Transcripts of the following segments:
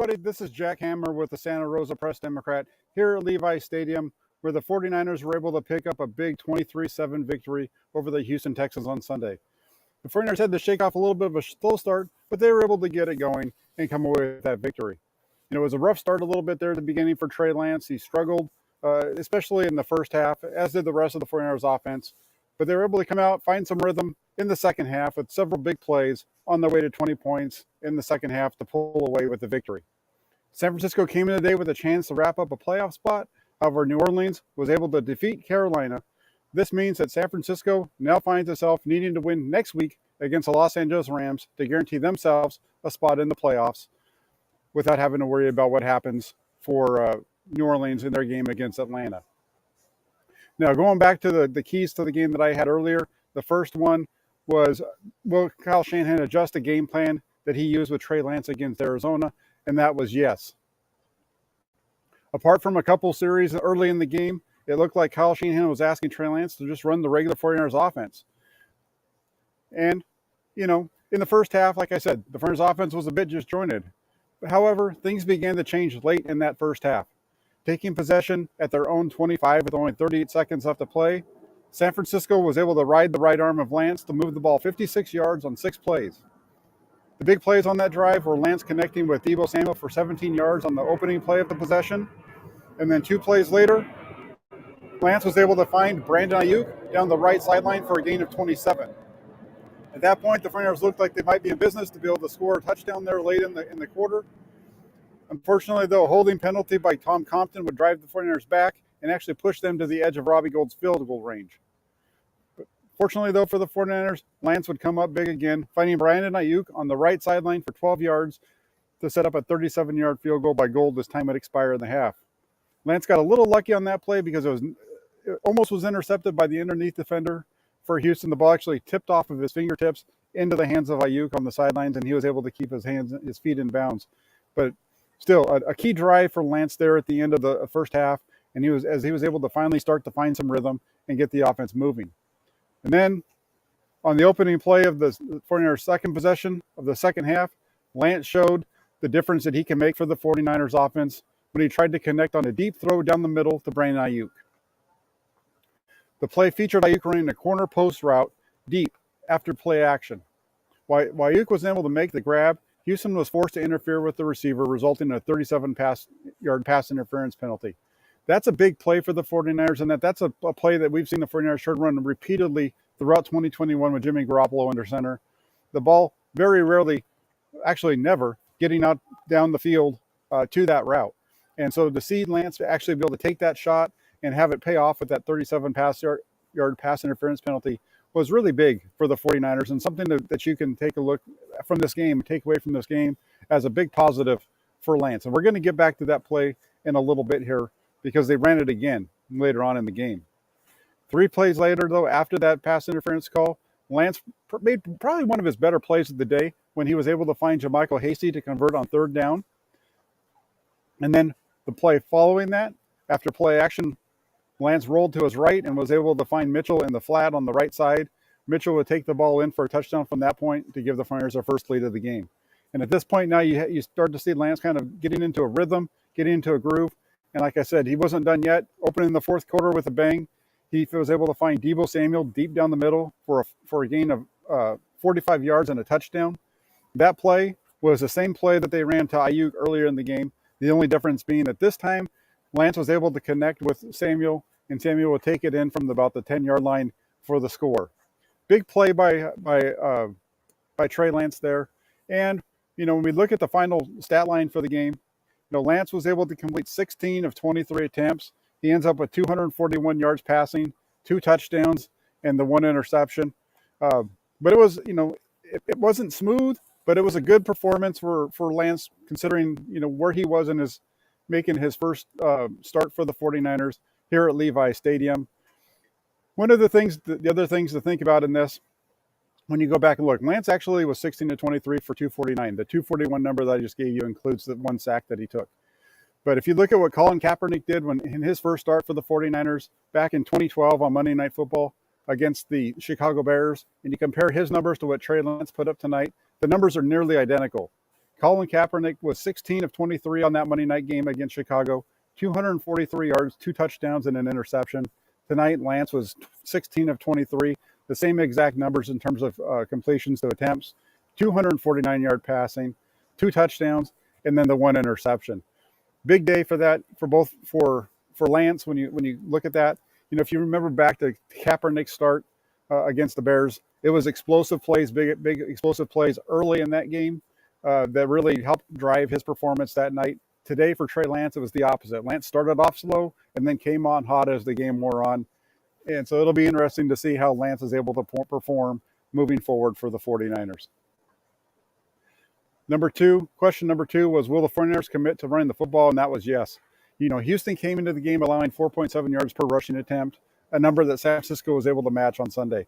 everybody. This is Jack Hammer with the Santa Rosa Press Democrat here at Levi Stadium, where the 49ers were able to pick up a big 23-7 victory over the Houston Texans on Sunday. The 49ers had to shake off a little bit of a slow start, but they were able to get it going and come away with that victory. It was a rough start a little bit there at the beginning for Trey Lance. He struggled, especially in the first half, as did the rest of the 49ers offense. But they were able to come out, find some rhythm in the second half with several big plays on their way to 20 points in the second half to pull away with the victory. San Francisco came in today with a chance to wrap up a playoff spot. However, New Orleans was able to defeat Carolina. This means that San Francisco now finds itself needing to win next week against the Los Angeles Rams to guarantee themselves a spot in the playoffs without having to worry about what happens for New Orleans in their game against Atlanta. Now, going back to the keys to the game that I had earlier, the first one was, will Kyle Shanahan adjust the game plan that he used with Trey Lance against Arizona? And that was yes. Apart from a couple series early in the game, it looked like Kyle Shanahan was asking Trey Lance to just run the regular 49ers offense. And, in the first half, like I said, the 49ers offense was a bit disjointed. However, things began to change late in that first half. Taking possession at their own 25 with only 38 seconds left to play, San Francisco was able to ride the right arm of Lance to move the ball 56 yards on 6 plays. The big plays on that drive were Lance connecting with Deebo Samuel for 17 yards on the opening play of the possession. And then 2 plays later, Lance was able to find Brandon Ayuk down the right sideline for a gain of 27. At that point, the 49ers looked like they might be in business to be able to score a touchdown there late in the quarter. Unfortunately, though, a holding penalty by Tom Compton would drive the 49ers back and actually push them to the edge of Robbie Gould's field goal range. But fortunately, though, for the 49ers, Lance would come up big again, finding Brandon Ayuk on the right sideline for 12 yards to set up a 37-yard field goal by Gould as time would expire in the half. Lance got a little lucky on that play because it almost was intercepted by the underneath defender for Houston. The ball actually tipped off of his fingertips into the hands of Ayuk on the sidelines, and he was able to keep his feet in bounds. But still, a key drive for Lance there at the end of the first half, and he was able to finally start to find some rhythm and get the offense moving. And then on the opening play of the 49ers' second possession of the second half, Lance showed the difference that he can make for the 49ers offense when he tried to connect on a deep throw down the middle to Brandon Ayuk. The play featured Ayuk running a corner post route deep after play action. While Ayuk was able to make the grab, Houston was forced to interfere with the receiver, resulting in a 37-yard pass interference penalty. That's a big play for the 49ers, and that's a play that we've seen the 49ers run repeatedly throughout 2021 with Jimmy Garoppolo under center. The ball very rarely, actually never, getting out down the field to that route. And so to see Lance actually be able to take that shot and have it pay off with that 37-yard pass interference penalty was really big for the 49ers, and something that you can take away from this game as a big positive for Lance. And we're going to get back to that play in a little bit here because they ran it again later on in the game. 3 plays later, though, after that pass interference call, Lance made probably one of his better plays of the day when he was able to find JaMycal Hasty to convert on 3rd down. And then the play following that, after play action, Lance rolled to his right and was able to find Mitchell in the flat on the right side. Mitchell would take the ball in for a touchdown from that point to give the 49ers their first lead of the game. And at this point now, you start to see Lance kind of getting into a rhythm, getting into a groove. And like I said, he wasn't done yet. Opening the 4th quarter with a bang, he was able to find Deebo Samuel deep down the middle for a gain of 45 yards and a touchdown. That play was the same play that they ran to Ayuk earlier in the game. The only difference being that this time, Lance was able to connect with Samuel, and Samuel would take it in from about the 10-yard line for the score. Big play by Trey Lance there. And, when we look at the final stat line for the game, Lance was able to complete 16 of 23 attempts. He ends up with 241 yards passing, 2 touchdowns, and the 1 interception. But it was, it wasn't smooth, but it was a good performance for Lance considering, where he was in making his first start for the 49ers here at Levi Stadium. One of the other things to think about in this, when you go back and look, Lance actually was 16 to 23 for 249. The 241 number that I just gave you includes the 1 sack that he took. But if you look at what Colin Kaepernick did in his first start for the 49ers back in 2012 on Monday Night Football against the Chicago Bears, and you compare his numbers to what Trey Lance put up tonight, the numbers are nearly identical. Colin Kaepernick was 16 of 23 on that Monday night game against Chicago, 243 yards, 2 touchdowns, and an interception. Tonight, Lance was 16 of 23, the same exact numbers in terms of completions to attempts, 249-yard passing, 2 touchdowns, and then the 1 interception. Big day for that for Lance when you look at that. If you remember back to Kaepernick's start against the Bears, it was explosive plays, big explosive plays early in that game that really helped drive his performance that night. Today for Trey Lance, it was the opposite. Lance started off slow and then came on hot as the game wore on. And so it'll be interesting to see how Lance is able to perform moving forward for the 49ers. Question number two was, will the 49ers commit to running the football? And that was yes. Houston came into the game allowing 4.7 yards per rushing attempt, a number that San Francisco was able to match on Sunday.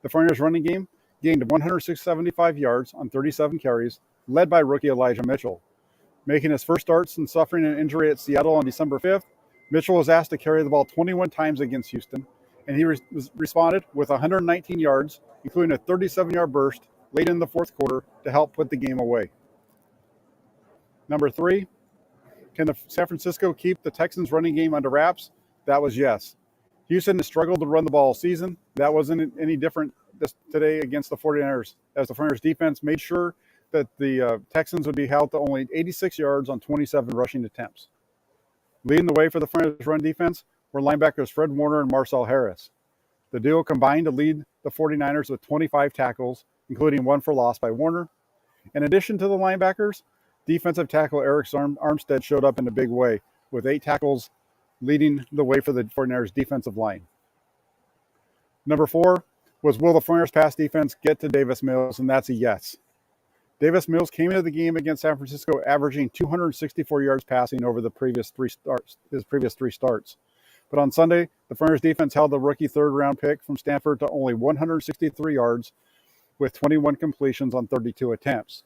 The 49ers running game gained 175 yards on 37 carries, led by rookie Elijah Mitchell. Making his first start since suffering an injury at Seattle on December 5th, Mitchell was asked to carry the ball 21 times against Houston, and he responded with 119 yards, including a 37-yard burst late in the fourth quarter to help put the game away. Number 3, can the San Francisco keep the Texans' running game under wraps? That was yes. Houston has struggled to run the ball all season. That wasn't any different today against the 49ers, as the 49ers defense made sure that the Texans would be held to only 86 yards on 27 rushing attempts. Leading the way for the 49ers run defense were linebackers Fred Warner and Marcel Harris. The duo combined to lead the 49ers with 25 tackles, including 1 for loss by Warner. In addition to the linebackers, defensive tackle Eric Armstead showed up in a big way, with 8 tackles leading the way for the 49ers defensive line. Number 4 was, will the 49ers pass defense get to Davis Mills? And that's a yes. Davis Mills came into the game against San Francisco averaging 264 yards passing over his previous 3 starts. But on Sunday, the 49ers defense held the rookie third-round pick from Stanford to only 163 yards with 21 completions on 32 attempts.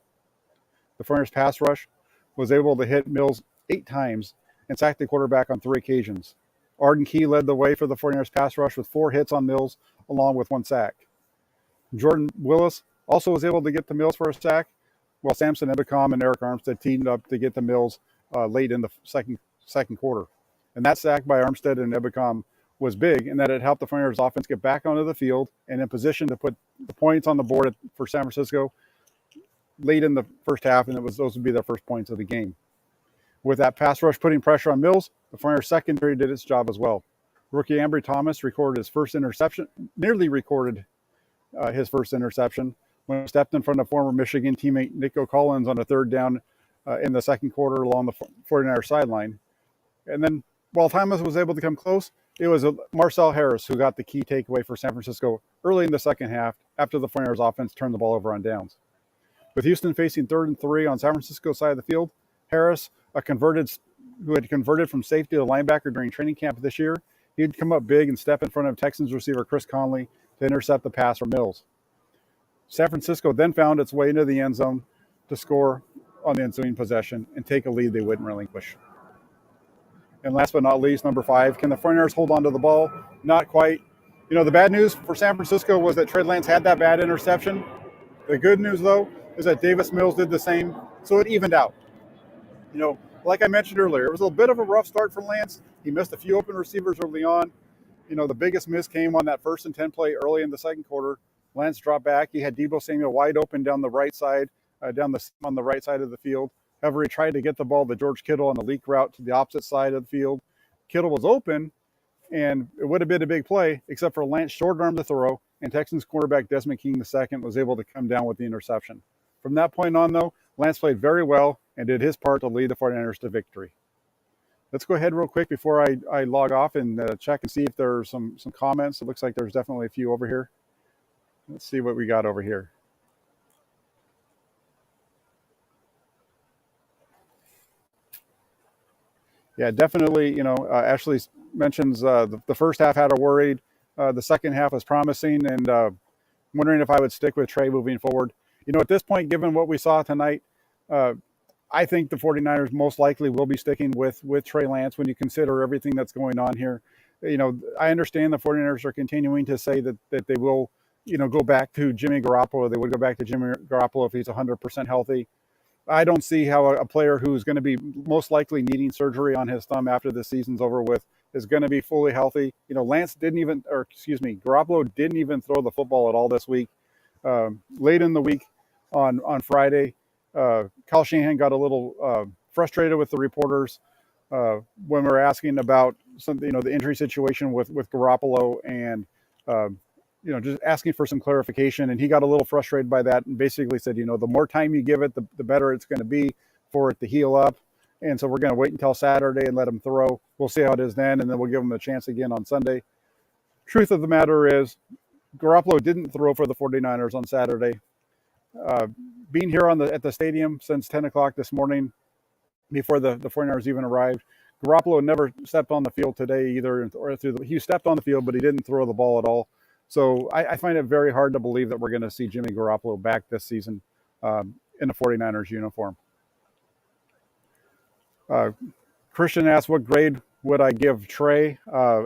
The 49ers pass rush was able to hit Mills 8 times and sack the quarterback on 3 occasions. Arden Key led the way for the 49ers pass rush with 4 hits on Mills, along with 1 sack. Jordan Willis also was able to get to Mills for a sack, while Samson Ebicom and Eric Armstead teamed up to get to Mills late in the second quarter. And that sack by Armstead and Ebicom was big in that it helped the 49ers offense get back onto the field and in position to put the points on the board for San Francisco late in the first half, and those would be their first points of the game. With that pass rush putting pressure on Mills, the 49ers secondary did its job as well. Rookie Ambry Thomas recorded his first interception, nearly recorded his first interception when he stepped in front of former Michigan teammate Nico Collins on a third down in the second quarter along the 49ers sideline. And then while Thomas was able to come close, it was Marcel Harris who got the key takeaway for San Francisco early in the second half after the 49ers offense turned the ball over on downs. With Houston facing 3rd and 3 on San Francisco's side of the field, Harris, who had converted from safety to linebacker during training camp this year, he'd come up big and step in front of Texans receiver Chris Conley to intercept the pass from Mills. San Francisco then found its way into the end zone to score on the ensuing possession and take a lead they wouldn't relinquish. And last but not least, number 5, can the 49ers hold on to the ball? Not quite. The bad news for San Francisco was that Trey Lance had that bad interception. The good news, though, is that Davis Mills did the same, so it evened out. Like I mentioned earlier, it was a bit of a rough start for Lance. He missed a few open receivers early on. The biggest miss came on that 1st and 10 play early in the second quarter. Lance dropped back. He had Deebo Samuel wide open down the right side, on the right side of the field. However, he tried to get the ball to George Kittle on the leak route to the opposite side of the field. Kittle was open, and it would have been a big play, except for Lance short-armed the throw, and Texans quarterback Desmond King II was able to come down with the interception. From that point on, though, Lance played very well and did his part to lead the 49ers to victory. Let's go ahead real quick before I log off and check and see if there's some comments. It looks like there's definitely a few over here. Let's see what we got over here. Yeah, definitely. Ashley mentions the first half had her worried. The second half was promising, and wondering if I would stick with Trey moving forward. At this point, given what we saw tonight, I think the 49ers most likely will be sticking with Trey Lance when you consider everything that's going on here. I understand the 49ers are continuing to say that they will, go back to Jimmy Garoppolo. They would go back to Jimmy Garoppolo if he's 100% healthy. I don't see how a player who's going to be most likely needing surgery on his thumb after the season's over with is going to be fully healthy. Lance didn't even, or excuse me, Garoppolo didn't even throw the football at all this week. Late in the week on Friday, Kyle Shanahan got a little frustrated with the reporters when we were asking about something, the injury situation with Garoppolo and just asking for some clarification. And he got a little frustrated by that and basically said, the more time you give it, the better it's going to be for it to heal up. And so we're going to wait until Saturday and let him throw. We'll see how it is then, and then we'll give him a chance again on Sunday. Truth of the matter is, Garoppolo didn't throw for the 49ers on Saturday. Being here at the stadium since 10 o'clock this morning, before the 49ers even arrived, Garoppolo never stepped on the field today either. He stepped on the field, but he didn't throw the ball at all. So I find it very hard to believe that we're going to see Jimmy Garoppolo back this season in a 49ers uniform. Christian asked, what grade would I give Trey?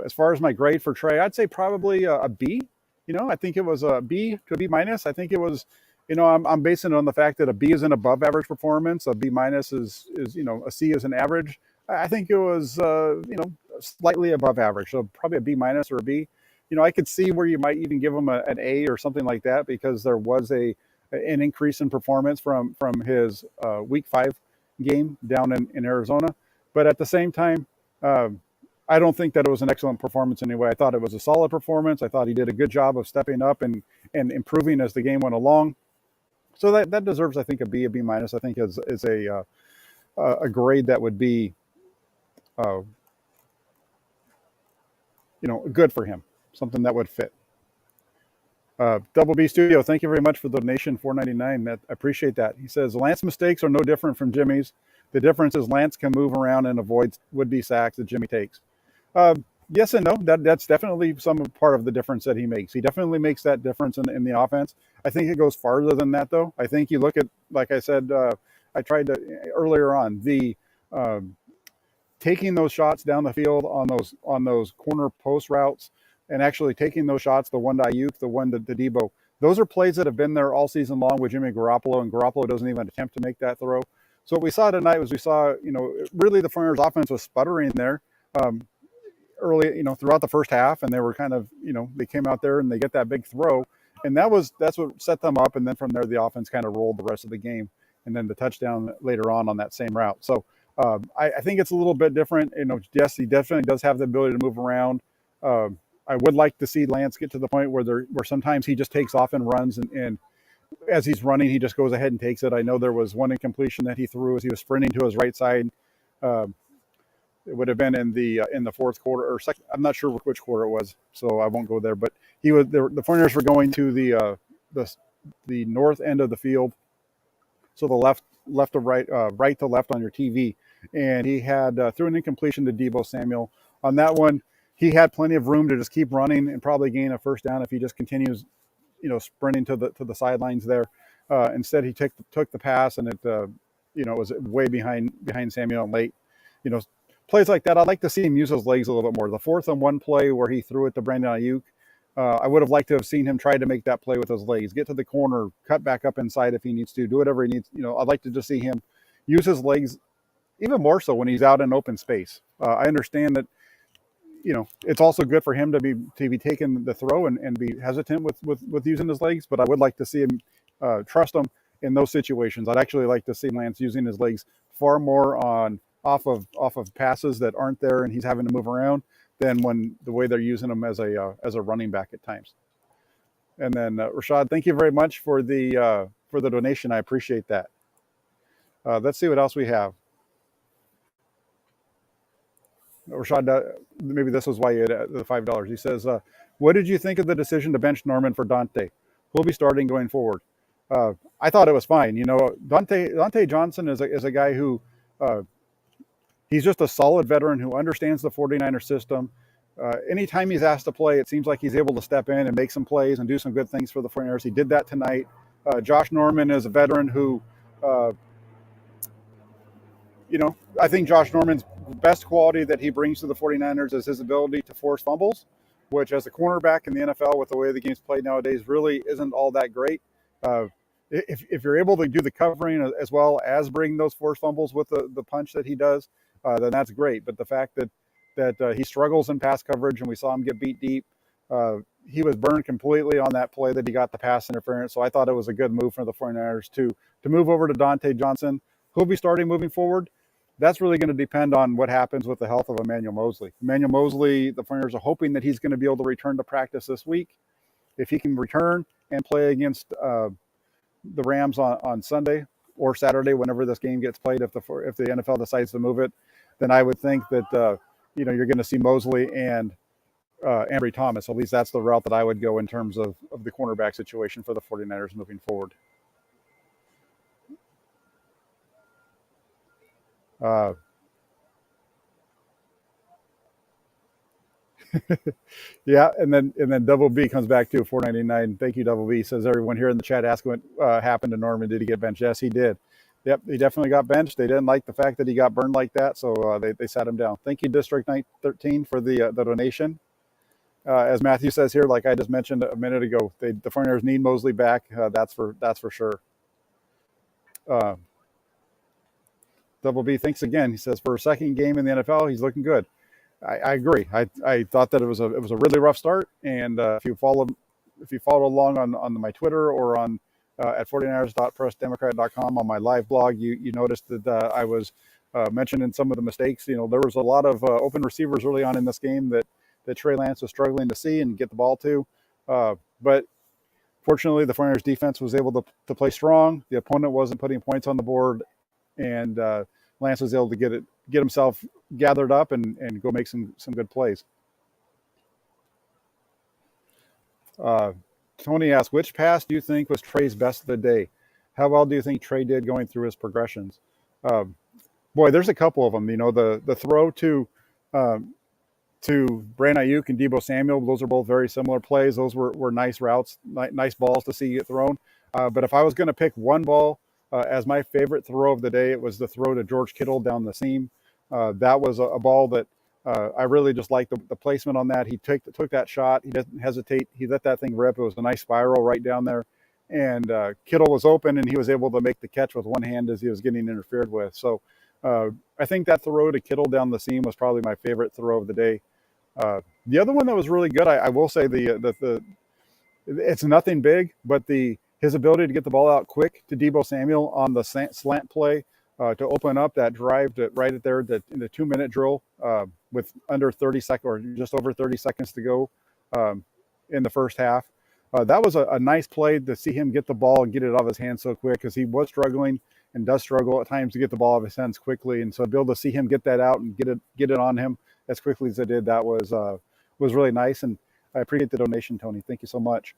As far as my grade for Trey, I'd say probably a B. I think it was a B to a B minus. I think it was, I'm basing it on the fact that a B is an above average performance. A B minus is a C is an average. I think it was, slightly above average. So probably a B minus or a B. I could see where you might even give him an A or something like that, because there was an increase in performance from his week 5 game down in Arizona. But at the same time, I don't think that it was an excellent performance anyway. I thought it was a solid performance. I thought he did a good job of stepping up and improving as the game went along. So that deserves, I think, a B minus. I think is a grade that would be, good for him, something that would fit. Double B Studio, thank you very much for the donation, $4.99. I appreciate that. He says, Lance mistakes are no different from Jimmy's. The difference is Lance can move around and avoid would-be sacks that Jimmy takes. Yes and no. That's definitely some part of the difference that he makes. He definitely makes that difference in the offense. I think it goes farther than that, though. I think you look at, like I said, I tried to earlier on, the taking those shots down the field on those corner post routes, and actually taking those shots, the one to Ayuk, the one to Debo. Those are plays that have been there all season long with Jimmy Garoppolo, and Garoppolo doesn't even attempt to make that throw. So what we saw tonight was really the 49ers offense was sputtering there early, throughout the first half, and they were kind of, they came out there and they get that big throw, and that's what set them up. And then from there, the offense kind of rolled the rest of the game, and then the touchdown later on that same route. So I think it's a little bit different. Yes, he definitely does have the ability to move around. I would like to see Lance get to the point where sometimes he just takes off and runs, and as he's running, he just goes ahead and takes it. I know there was one incompletion that he threw as he was sprinting to his right side. It would have been in the fourth quarter or second. I'm not sure which quarter it was, so I won't go there. But the 49ers were going to the north end of the field, so the left to right, right to left on your TV, and he had threw an incompletion to Debo Samuel on that one. He had plenty of room to just keep running and probably gain a first down if he just continues, sprinting to the sidelines there. Instead, he took the pass, and it was way behind Samuel and late. Plays like that, I'd like to see him use his legs a little bit more. The 4th and 1 play where he threw it to Brandon Ayuk, I would have liked to have seen him try to make that play with his legs, get to the corner, cut back up inside if he needs to, do whatever he needs. I'd like to just see him use his legs even more so when he's out in open space. I understand that, it's also good for him to be taking the throw and be hesitant with using his legs, but I would like to see him trust him in those situations. I'd actually like to see Lance using his legs far more off of passes that aren't there and he's having to move around than when the way they're using him as a running back at times. And then Rashad, thank you very much for the donation. I appreciate that. Let's see what else we have. Rashad, maybe this was why you had the $5. He says, what did you think of the decision to bench Norman for Dante? Who'll be starting going forward? I thought it was fine. Dante Johnson is a guy who he's just a solid veteran who understands the 49er system. Anytime he's asked to play, it seems like he's able to step in and make some plays and do some good things for the 49ers. He did that tonight. Josh Norman is a veteran who, I think Josh Norman's best quality that he brings to the 49ers is his ability to force fumbles, which as a cornerback in the NFL with the way the game's played nowadays really isn't all that great. if you're able to do the covering as well as bring those forced fumbles with the punch that he does, then that's great. But the fact that he struggles in pass coverage, and we saw him get beat deep, he was burned completely on that play that he got the pass interference. So I thought it was a good move for the 49ers to move over to Dante Johnson, who'll be starting moving forward. That's really going to depend on what happens with the health of Emmanuel Moseley. Emmanuel Moseley, the 49ers are hoping that he's going to be able to return to practice this week. If he can return and play against the Rams on Sunday or Saturday, whenever this game gets played, if the NFL decides to move it, then I would think that you're going to see Moseley and Ambry Thomas. At least that's the route that I would go in terms of the cornerback situation for the 49ers moving forward. Yeah, and then Double B comes back to $4.99. Thank you, Double B. Says everyone here in the chat asked what happened to Norman. Did he get benched? Yes, he did. Yep, he definitely got benched. They didn't like the fact that he got burned like that, so they sat him down. Thank you, District 13, for the donation. As Matthew says here, like I just mentioned a minute ago, the 49ers need Moseley back. That's for sure. Double B thinks again. He says for a second game in the NFL, he's looking good. I agree. I thought that it was a really rough start, and if you follow along on my Twitter or on at 49ers.pressdemocrat.com on my live blog, you noticed that I was mentioning some of the mistakes. There was a lot of open receivers early on in this game that Trey Lance was struggling to see and get the ball to, but fortunately the 49ers defense was able to play strong. The opponent wasn't putting points on the board, and Lance was able to get himself gathered up and go make some good plays. Tony asked, which pass do you think was Trey's best of the day? How well do you think Trey did going through his progressions? Boy, there's a couple of them. The throw to Brandon Ayuk and Deebo Samuel, those are both very similar plays. Those were nice routes, nice balls to see get thrown. But if I was going to pick one ball as my favorite throw of the day, it was the throw to George Kittle down the seam. That was a ball that I really just liked the placement on that. He took that shot. He didn't hesitate. He let that thing rip. It was a nice spiral right down there. And Kittle was open, and he was able to make the catch with one hand as he was getting interfered with. So I think that throw to Kittle down the seam was probably my favorite throw of the day. The other one that was really good, I will say it's nothing big, but his ability to get the ball out quick to Deebo Samuel on the slant play to open up that drive right there in the 2-minute drill with under 30 seconds or just over 30 seconds to go in the first half. That was a nice play to see him get the ball and get it out of his hands so quick, because he was struggling and does struggle at times to get the ball out of his hands quickly. And so to be able to see him get that out and get it on him as quickly as it did, that was really nice. And I appreciate the donation, Tony. Thank you so much.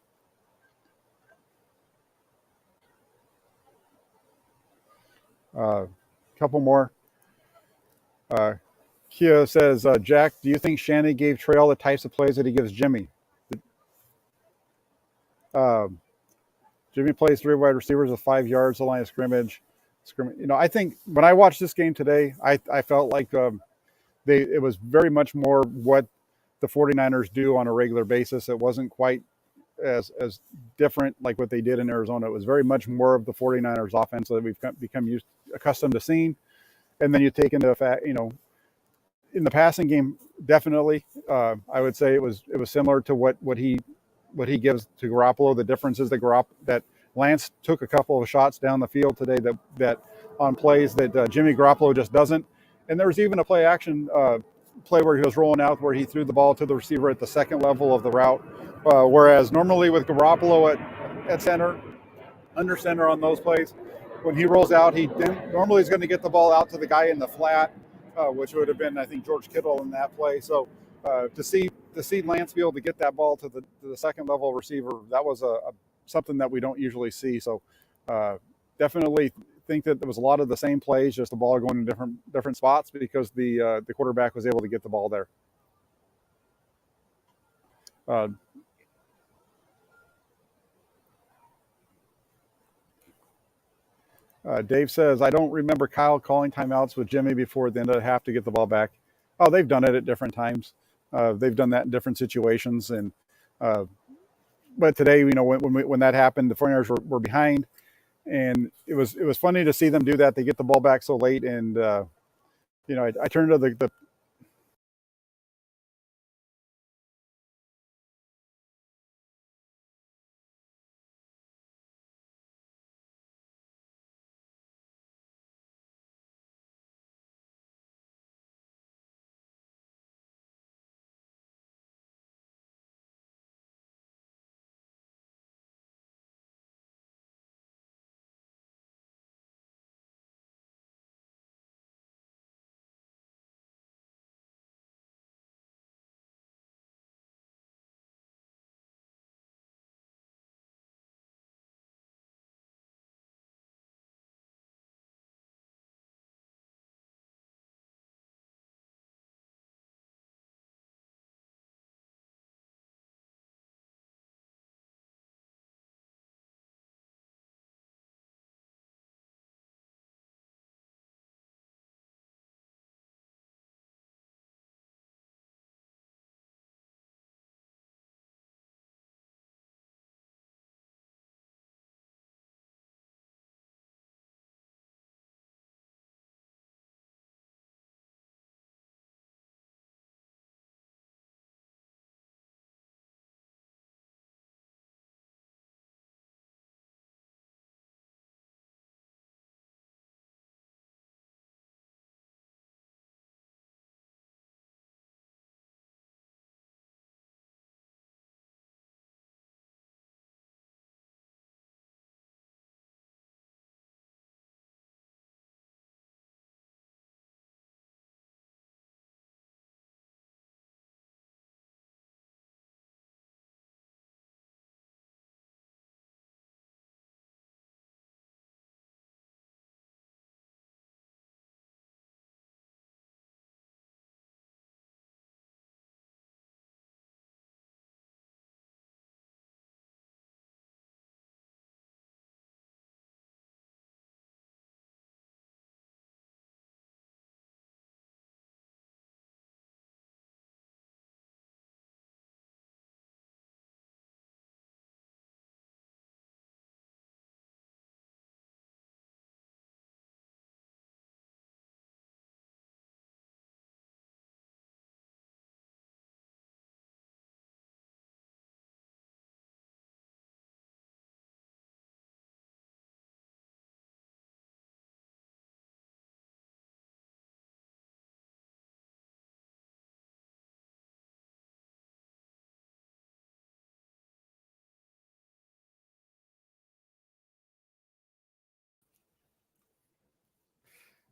Couple more. Kia says, Jack, do you think Shannon gave Trey all the types of plays that he gives Jimmy? Jimmy plays 3 wide receivers with 5 yards, the line of scrimmage. I think when I watched this game today, I felt like it was very much more what the 49ers do on a regular basis. It wasn't quite as different like what they did in Arizona. It was very much more of the 49ers offense that we've become accustomed to seeing. And then you take into effect, in the passing game, definitely, I would say it was similar to what he gives to Garoppolo. The difference is that Lance took a couple of shots down the field today that on plays that Jimmy Garoppolo just doesn't. And there was even a play action play where he was rolling out where he threw the ball to the receiver at the second level of the route. Whereas normally with Garoppolo at center, under center on those plays, when he rolls out, he normally is going to get the ball out to the guy in the flat, which would have been, I think, George Kittle in that play. So to see Lance be able to get that ball to the second level receiver, that was something that we don't usually see. So definitely think that there was a lot of the same plays, just the ball going in different spots because the quarterback was able to get the ball there. Dave says, I don't remember Kyle calling timeouts with Jimmy before the end of the half to get the ball back. Oh, they've done it at different times. They've done that in different situations. And but today, when that happened, the 49ers were behind. And it was funny to see them do that. They get the ball back so late, and I turned to the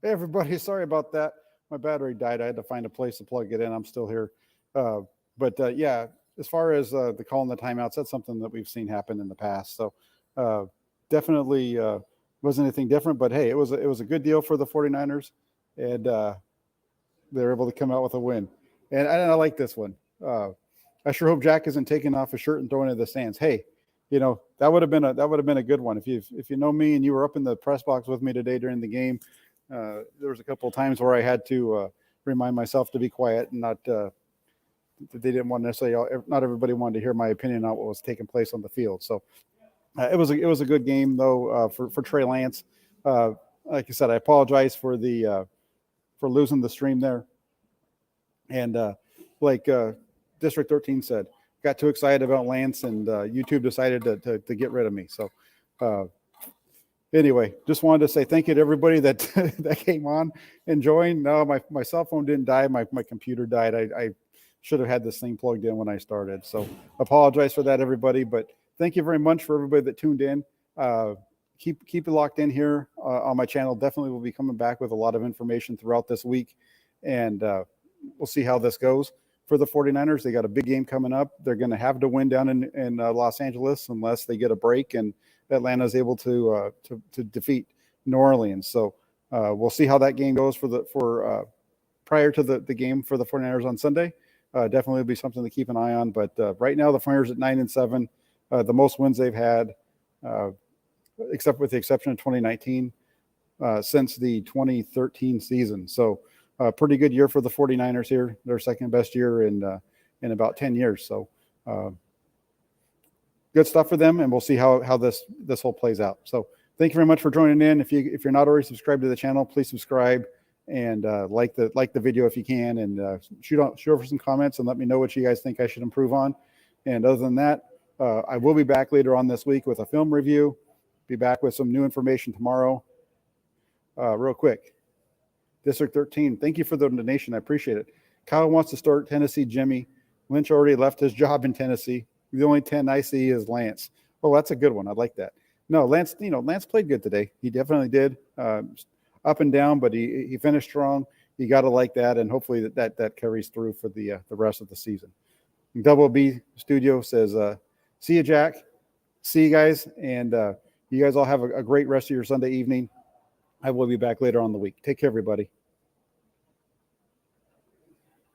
Hey, everybody. Sorry about that. My battery died. I had to find a place to plug it in. I'm still here. Uh, but yeah, as far as the calling the timeouts, that's something that we've seen happen in the past. So uh, definitely wasn't anything different. But hey, it was a good deal for the 49ers, and they were able to come out with a win. And I like this one. I sure hope Jack isn't taking off his shirt and throwing it in the stands. Hey, that would have been a good one. If you know me and you were up in the press box with me today during the game, there was a couple of times where I had to remind myself to be quiet and not. They didn't want necessarily. Not everybody wanted to hear my opinion on what was taking place on the field. So it was a good game though for Trey Lance. Like I said, I apologize for the for losing the stream there, and like District 13 said, got too excited about Lance, and YouTube decided to get rid of me. So. Anyway, just wanted to say thank you to everybody that that came on and joined. No, my cell phone didn't die. My computer died. I should have had this thing plugged in when I started. So apologize for that, everybody. But thank you very much for everybody that tuned in. Keep it locked in here on my channel. Definitely will be coming back with a lot of information throughout this week. And we'll see how this goes for the 49ers. They got a big game coming up. They're going to have to win down in Los Angeles unless they get a break and Atlanta is able to defeat New Orleans. So we'll see how that game goes for prior to the game for the 49ers on Sunday. Definitely will be something to keep an eye on. But right now the 49ers at 9-7, the most wins they've had, except with the exception of 2019, since the 2013 season. So pretty good year for the 49ers here. Their second best year in about 10 years. So good stuff for them, and we'll see how this whole plays out. So Thank you very much for joining in. If you're not already subscribed to the channel, please subscribe and like the video if you can, and shoot over some comments and let me know what you guys think I should improve on. And other than that, I will be back later on this week with a film review. Be back with some new information tomorrow. Real quick, District 13, thank you for the donation. I appreciate it. Kyle wants to start Tennessee Jimmy. Lynch already left his job in Tennessee. The only 10 I see is Lance. Oh, that's a good one. I like that. No, Lance, Lance played good today. He definitely did. Up and down, but he finished strong. You got to like that, and hopefully that carries through for the rest of the season. And Double B Studio says, see you, Jack. See you guys, and you guys all have a great rest of your Sunday evening. I will be back later on in the week. Take care, everybody.